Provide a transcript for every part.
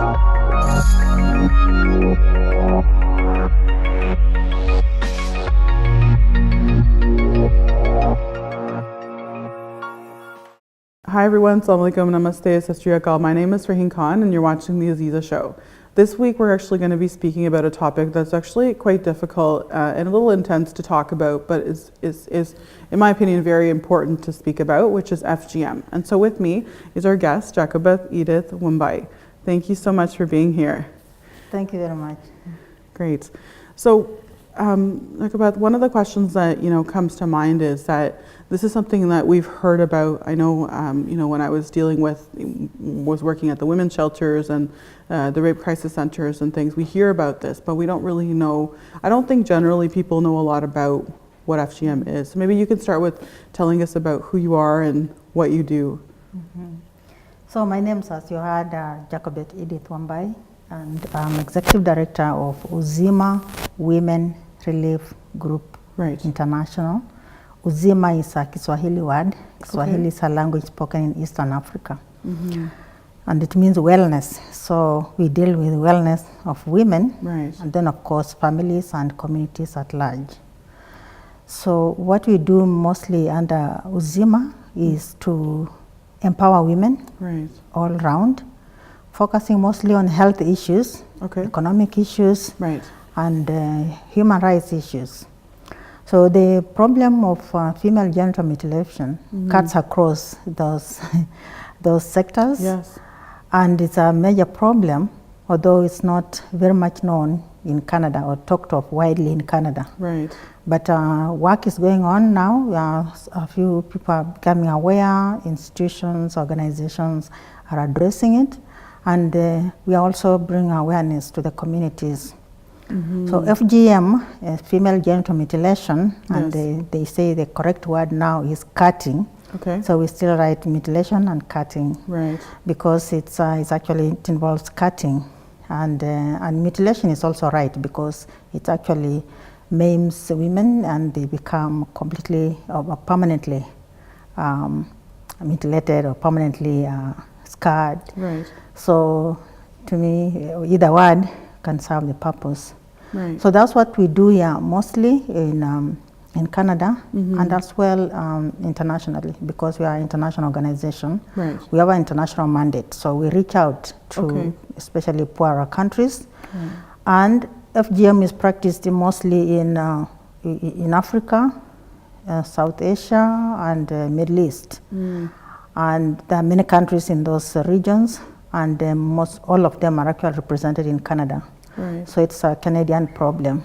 Hi everyone, Assalamu alaikum, namaste, Sat Sri Akal. My name is Raheen Khan and you're watching the Azeeza Show. This week we're actually going to be speaking about a topic that's actually quite difficult and a little intense to talk about, but is in my opinion very important to speak about, which is FGM. And so with me is our guest, Jacobeth Edith Wumbai. Thank you so much for being here. Thank you very much. Great. So Jacobeth, one of the questions that comes to mind is that this is something that we've heard about. I know, when I was working at the women's shelters and the rape crisis centers and things, we hear about this, but we don't really know. I don't think generally people know a lot about what FGM is. So maybe you can start with telling us about who you are and what you do. Mm-hmm. So my name is, as you heard, Jacobeth Edith Wumbai, and I'm Executive Director of Zima Women Relief Group International. Zima is a Kiswahili word. Kiswahili is a language spoken in Eastern Africa. Mm-hmm. And it means wellness. So we deal with wellness of women, and then of course families and communities at large. So what we do mostly under Zima is to empower women all around, focusing mostly on health issues, economic issues, and human rights issues. So the problem of female genital mutilation cuts across those sectors, and it's a major problem, although it's not very much known in Canada or talked of widely in Canada. But work is going on now. A few people are becoming aware, institutions, organizations are addressing it, and we also bring awareness to the communities. So FGM, female genital mutilation, and they say the correct word now is cutting. So we still write mutilation and cutting, because it involves cutting, and mutilation is also right because it actually maims women and they become completely or permanently mutilated or permanently scarred. So to me, either word can serve the purpose. So that's what we do here, mostly in Canada, and as well internationally, because we are an international organization. We have an international mandate, so we reach out to especially poorer countries. And FGM is practiced mostly in Africa, South Asia, and Middle East. And there are many countries in those regions, and all of them are actually represented in Canada. So it's a Canadian problem.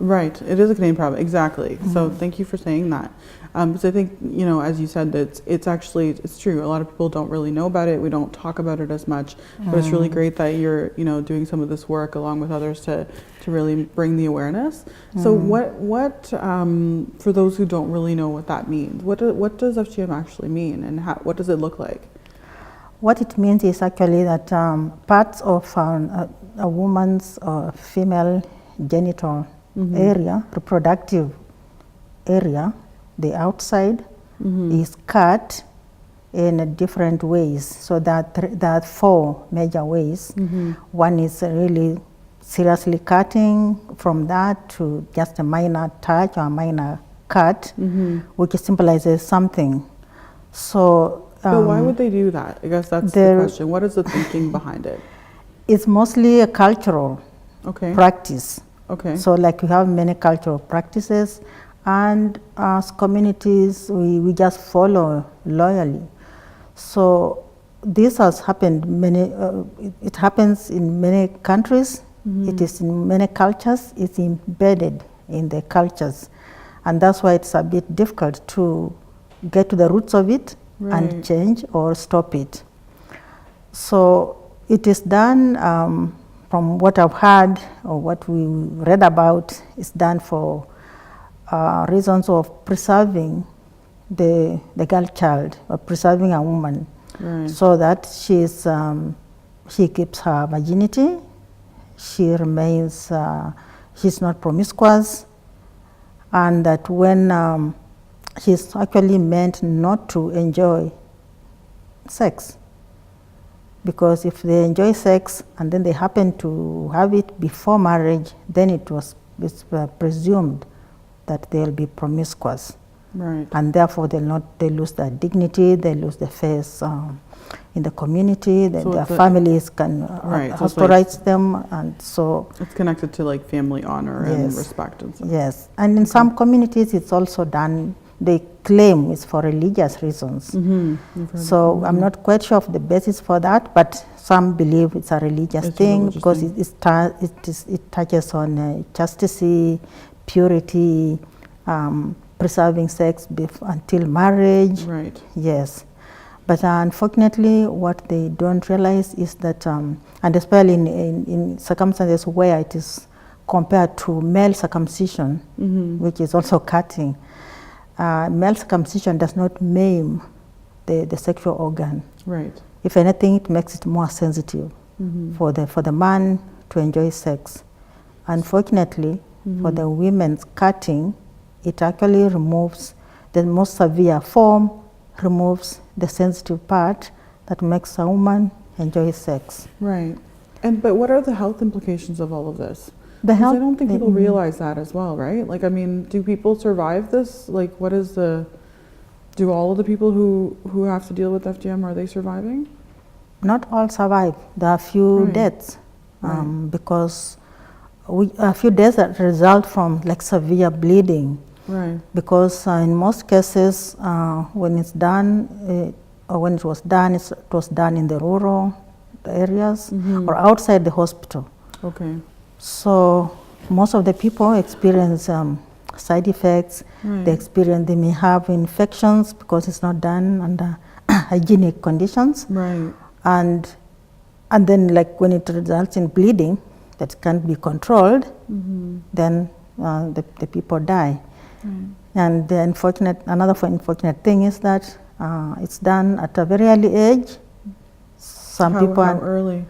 It is a Canadian problem, exactly. So thank you for saying that. Because I think, as you said, that it's true. A lot of people don't really know about it. We don't talk about it as much, but it's really great that you're, doing some of this work along with others to really bring the awareness. So what for those who don't really know what that means, what does FGM actually mean, and what does it look like? What it means is actually that parts of a woman's female genital area, reproductive area, the outside is cut in different ways. So there are 4 major ways. One is really seriously cutting, from that to just a minor touch or a minor cut, which symbolizes something. So why would they do that? I guess that's the question. What is the thinking behind it? It's mostly a cultural practice. So like we have many cultural practices, and as communities we just follow loyally. So this has happened it happens in many countries. It is in many cultures. It's embedded in the cultures, and that's why it's a bit difficult to get to the roots of it and change or stop it. So it is done, from what I've heard or what we read about, is done for reasons of preserving the girl child, or preserving a woman, so that she keeps her virginity, she remains, she's not promiscuous, and that when she's actually meant not to enjoy sex, because if they enjoy sex and then they happen to have it before marriage, then it's presumed that they'll be promiscuous. Right. And therefore they lose their dignity, they lose their face in the community, So their families can right, so authorize them, and so it's connected to like family honor and respect and stuff. yes. And in some communities it's also done, they claim it's for religious reasons. So I'm not quite sure of the basis for that, but some believe it's a religious thing because it touches on chastity, purity, preserving sex until marriage. Right. Yes. But unfortunately, what they don't realize is that, and especially in circumstances where it is compared to male circumcision, which is also cutting, male circumcision does not maim the sexual organ. Right. If anything, it makes it more sensitive for the man to enjoy sex. Unfortunately, for the women's cutting, it actually removes the most severe form, removes the sensitive part that makes a woman enjoy sex. Right. But what are the health implications of all of this? The health, I don't think people realize that as well, right? Like, I mean, do people survive this? Like, do all of the people who have to deal with FGM, are they surviving? Not all survive. There are few deaths because a few deaths that result from like severe bleeding. Right. Because in most cases, when it's done, or when it was done in the rural areas or outside the hospital. Okay. So most of the people experience side effects. They may have infections because it's not done under hygienic conditions. Right. And then, like when it results in bleeding that can't be controlled, then the people die. And another unfortunate thing is that it's done at a very early age. How early?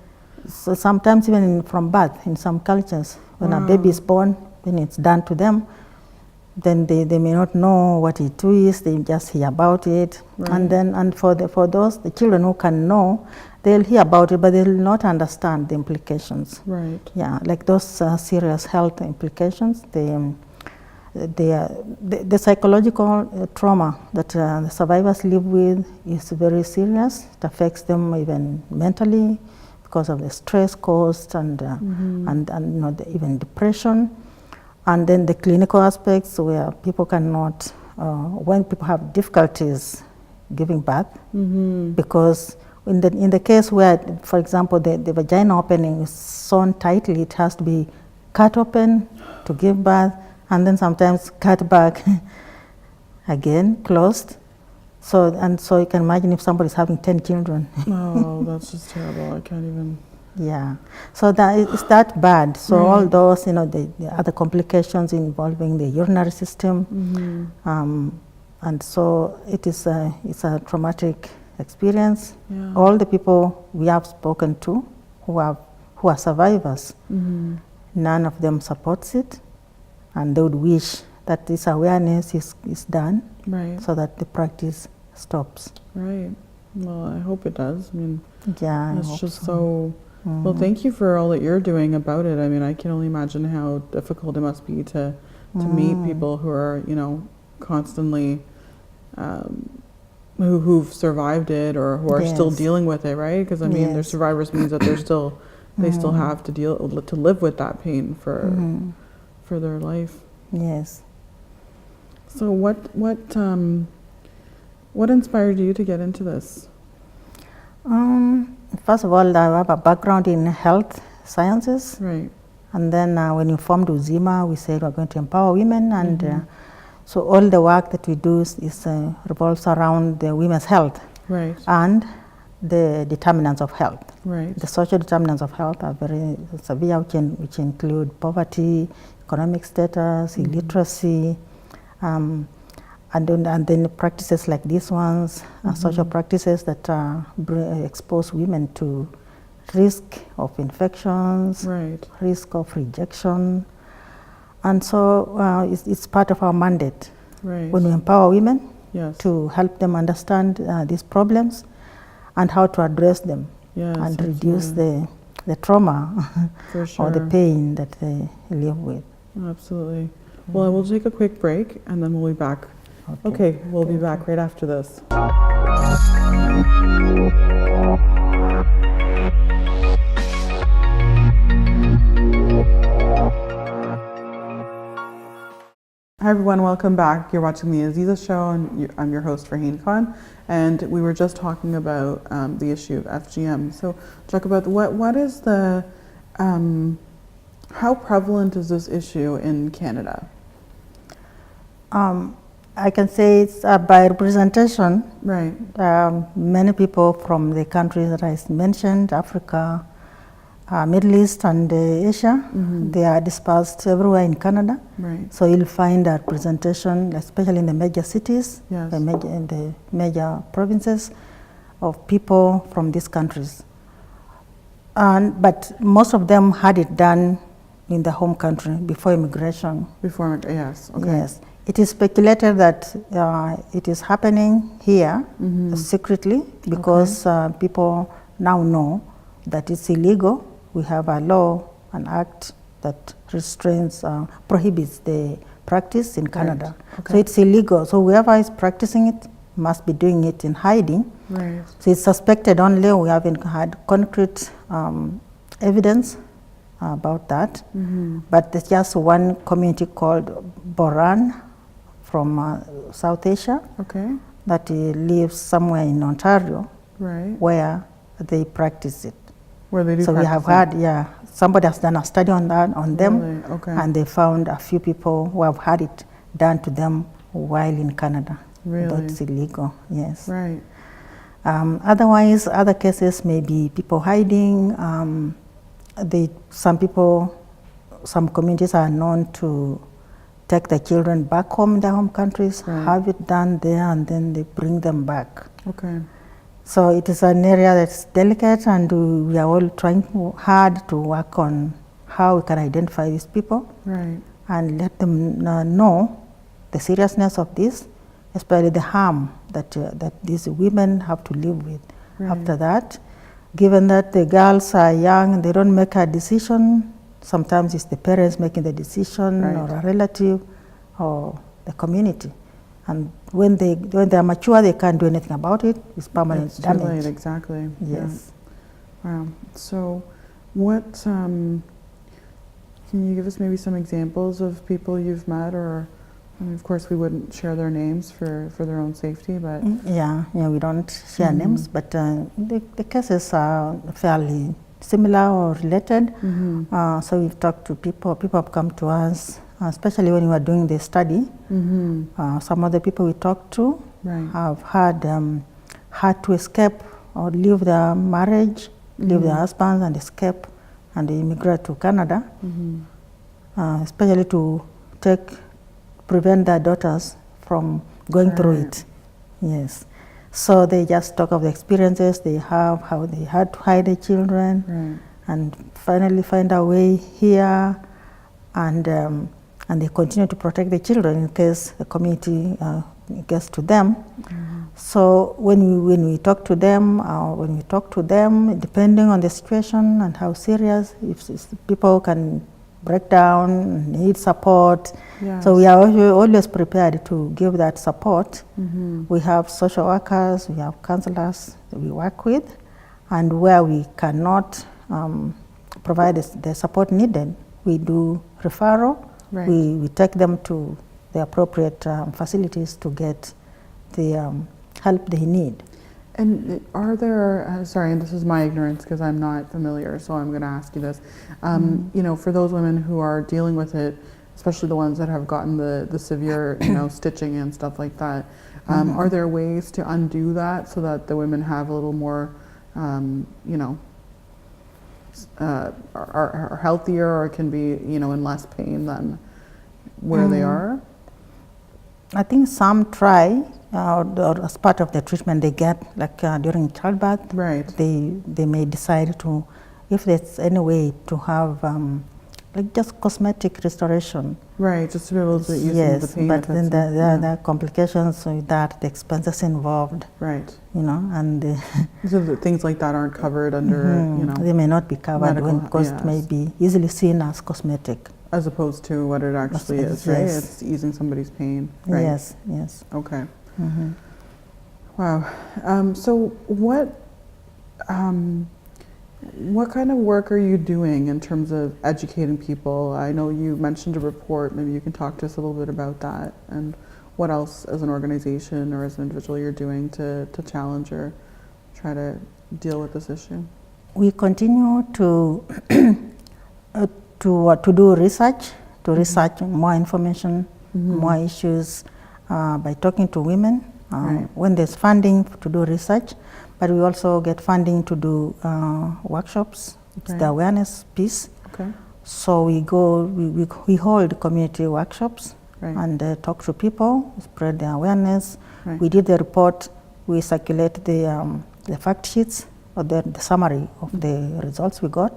So sometimes even from birth in some cultures, when a baby is born, when it's done to them, then they may not know what it is, they just hear about it. And for the children who can know, they'll hear about it, but they'll not understand the implications. Right. Yeah, like those serious health implications, the psychological trauma that the survivors live with is very serious. It affects them even mentally because of the stress caused and even depression. And then the clinical aspects where people cannot, when people have difficulties giving birth, because in the case where, for example, the vagina opening is sewn tightly, it has to be cut open to give birth, and then sometimes cut back again, closed. So you can imagine if somebody is having 10 children. Oh, that's just terrible. I can't even. Yeah, so it's that bad. So all those, the other complications involving the urinary system, and so it's a traumatic experience. Yeah. All the people we have spoken to who are survivors, none of them supports it, and they would wish that this awareness is done, so that the practice stops. Right. Well, I hope it does. I mean, yeah, it's just so. Well, thank you for all that you're doing about it. I mean, I can only imagine how difficult it must be to meet people who are, constantly, who've survived it or who are still dealing with it, right? Because I mean, they're survivors means that they still have to live with that pain for their life. Yes. So what inspired you to get into this? First of all, I have a background in health sciences. Right. And then when we formed Zima, we said we're going to empower women. And so all the work that we do revolves around the women's health. Right. And the determinants of health. Right. The social determinants of health are very severe, which include poverty, economic status, illiteracy, and then practices like these ones, social practices that expose women to risk of infections, risk of rejection. And so it's part of our mandate when we empower women to help them understand these problems and how to address them. Yes, and reduce absolutely. the trauma For sure. or the pain that they live with. Absolutely. Well, we'll take a quick break and then we'll be back. Okay, we'll be back right after this. Hi everyone, welcome back. You're watching the Azeeza Show, and I'm your host Raheen Khan, and we were just talking about the issue of FGM. So, talk about what is the how prevalent is this issue in Canada? I can say it's by representation. Right. Many people from the countries that I mentioned, Africa, Middle East and Asia, they are dispersed everywhere in Canada. Right. So you'll find a representation, especially in the major cities, Yes. in the major provinces, of people from these countries. But most of them had it done in the home country before immigration. Before, yes. Okay. Yes. It is speculated that it is happening here secretly because people now know that it's illegal. We have a law, an act that restrains, prohibits the practice in Canada. Right. Okay. So it's illegal. So whoever is practicing it must be doing it in hiding. Right. So it's suspected only. We haven't had concrete evidence about that. But there's just one community called Boran from South Asia Okay. that lives somewhere in Ontario, Right. where they practice it. Where they do. So we have had, somebody has done a study on that, on them, Really? Okay. and they found a few people who have had it done to them while in Canada. Really? But it's illegal, yes. Right. Otherwise, other cases may be people hiding. Some communities are known to take the children back home in their home countries, have it done there, and then they bring them back. Okay. So it is an area that's delicate, and we are all trying hard to work on how we can identify these people and let them know the seriousness of this, especially the harm that these women have to live with after that. Given that the girls are young, they don't make a decision. Sometimes it's the parents making the decision, or a relative, or the community. And when they are mature, they can't do anything about it. It's permanent damage. Too late, exactly. Yes. Yeah. Wow. So, what can you give us maybe some examples of people you've met, or I mean, of course we wouldn't share their names for their own safety, but yeah, we don't share names, but the cases are fairly similar or related. So we've talked to people. People have come to us, especially when we were doing the study. Some of the people we talked to have had to escape or leave their marriage, leave their husbands and escape, and they immigrate to Canada, especially to prevent their daughters from going through it. Yes. So they just talk of the experiences they have, how they had to hide the children, and finally find a way here, and they continue to protect the children in case the community gets to them. So when we talk to them, depending on the situation and how serious, if people can break down, need support. So we are always prepared to give that support. We have social workers, we have counselors that we work with, and where we cannot provide the support needed, we do referral. We take them to the appropriate facilities to get the help they need. And are there, sorry, and this is my ignorance because I'm not familiar, so I'm going to ask you this. You know, for those women who are dealing with it, especially the ones that have gotten the severe, stitching and stuff like that, are there ways to undo that so that the women have a little more, are healthier or can be, in less pain than where they are? I think some try, or as part of the treatment they get, like during childbirth, they may decide to, if there's any way to have like just cosmetic restoration, Right, just to be able to ease some of the Yes, pain. but if then it's there yeah. are complications with that, the expenses involved, Right. you know, and So that things like that aren't covered under, you know, they may not be covered medical, when cost may yes. be easily seen as cosmetic. As opposed to what it actually is, right? Yes. It's easing somebody's pain, right? Yes, yes. Okay. Wow. So what kind of work are you doing in terms of educating people? I know you mentioned a report. Maybe you can talk to us a little bit about that, and what else as an organization or as an individual you're doing to challenge or try to deal with this issue? We continue to to do research, to research more information, more issues by talking to women. Right. When there's funding to do research, but we also get funding to do workshops. It's the awareness piece. Okay. So we hold community workshops and talk to people, spread the awareness. Right. We did the report. We circulate the fact sheets or the summary of the results we got.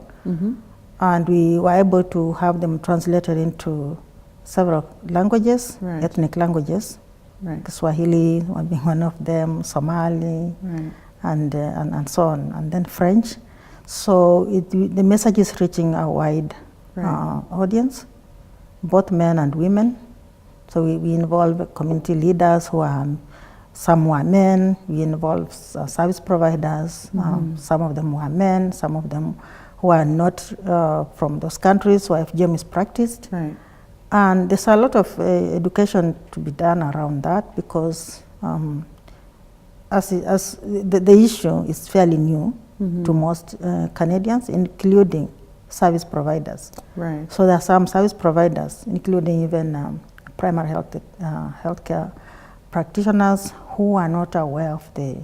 And we were able to have them translated into several languages, ethnic languages. Swahili being one of them, Somali, and so on, and then French. So the message is reaching a wide audience, both men and women. So we involve community leaders who are, some who are men. We involve service providers. Some of them who are men, some of them who are not from those countries where FGM is practiced. And there's a lot of education to be done around that, because as the issue is fairly new to most Canadians, including service providers. So there are some service providers, including even primary healthcare practitioners, who are not aware of the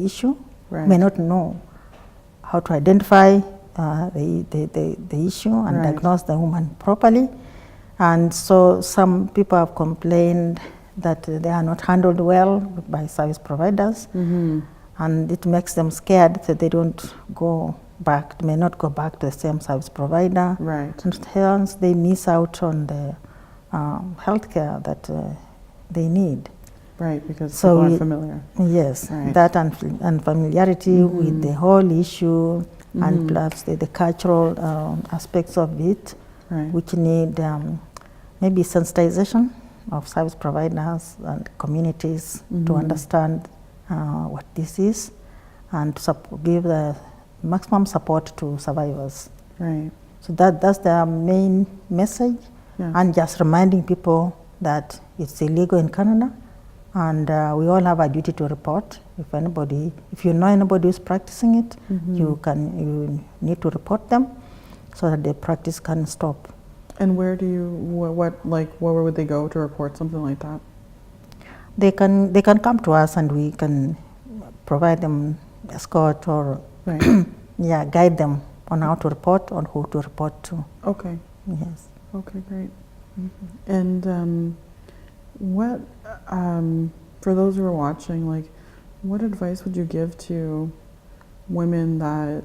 issue, may not know how to identify the issue and diagnose the woman properly. And so some people have complained that they are not handled well by service providers, and it makes them scared that they don't go back, may not go back to the same service provider, and hence they miss out on the healthcare that they need. Because people aren't familiar. Yes, that and familiarity with the whole issue, and plus the cultural aspects of it, which need maybe sensitization of service providers and communities to understand what this is, and to give the maximum support to survivors. So that's the main message, and just reminding people that it's illegal in Canada, and we all have a duty to report. If you know anybody who's practicing it, you need to report them so that the practice can stop. And where would they go to report something like that? They can come to us, and we can provide them escort or guide them on how to report, on who to report to. Okay. Yes. Okay, great. And what for those who are watching, what advice would you give to women that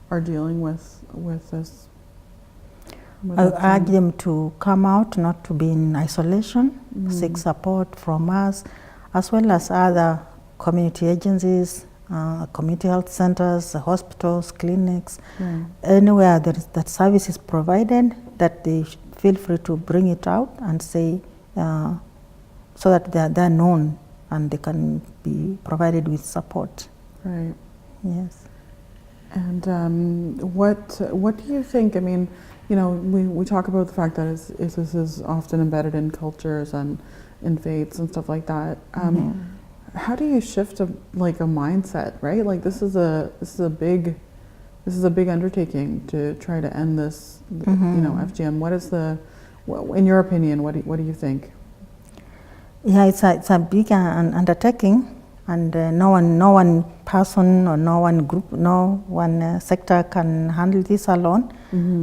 are dealing with this? I urge them to come out, not to be in isolation, seek support from us, as well as other community agencies, community health centers, hospitals, clinics, anywhere that service is provided, that they feel free to bring it out and say, so that they're known and they can be provided with support. Yes. And what do you think? I mean, we talk about the fact that this is often embedded in cultures and in faiths and stuff like that. How do you shift a mindset, right? This is a big undertaking to try to end this, FGM. What is in your opinion, what do you think? Yeah, it's a big undertaking, and no one person or no one group, no one sector can handle this alone.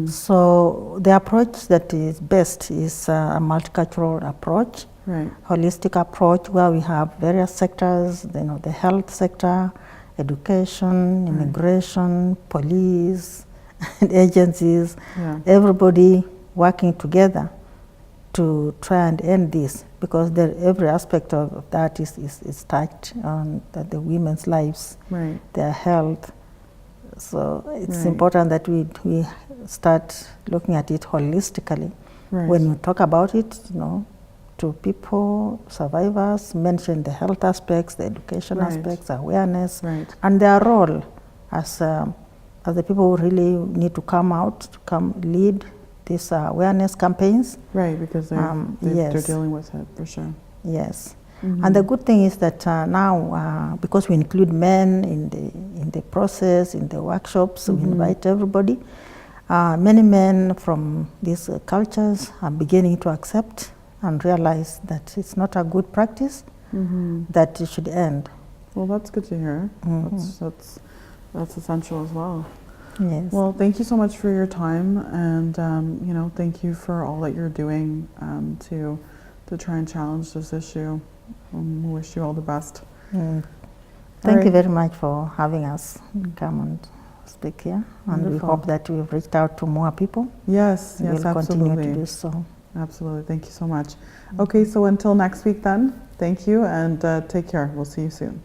So the approach that is best is a multicultural approach, holistic approach, where we have various sectors, the health sector, education, immigration, police, and agencies, Yeah. everybody working together to try and end this, because every aspect of that is touched on the women's lives, Right. their health. So it's Right. important that we start looking at it holistically. Right. When you talk about it, to people, survivors, mention the health aspects, the education Right. aspects, awareness, Right. and their role as the people who really need to come out, to come lead these awareness campaigns. Right, because they're Yes. dealing with it for sure. Yes. Mhm. And the good thing is that now, because we include men in the process, in the workshops, we invite everybody. Many men from these cultures are beginning to accept and realize that it's not a good practice, that it should end. Well, that's good to hear. That's essential as well. Yes. Well, thank you so much for your time, and thank you for all that you're doing to try and challenge this issue. We wish you all the best. Thank you very much for having us come and speak here, and we Wonderful. hope that we've reached out to more people. Yes, We'll yes, continue absolutely. to do so. Absolutely. Thank you so much. Okay, so until next week then, thank you and take care. We'll see you soon.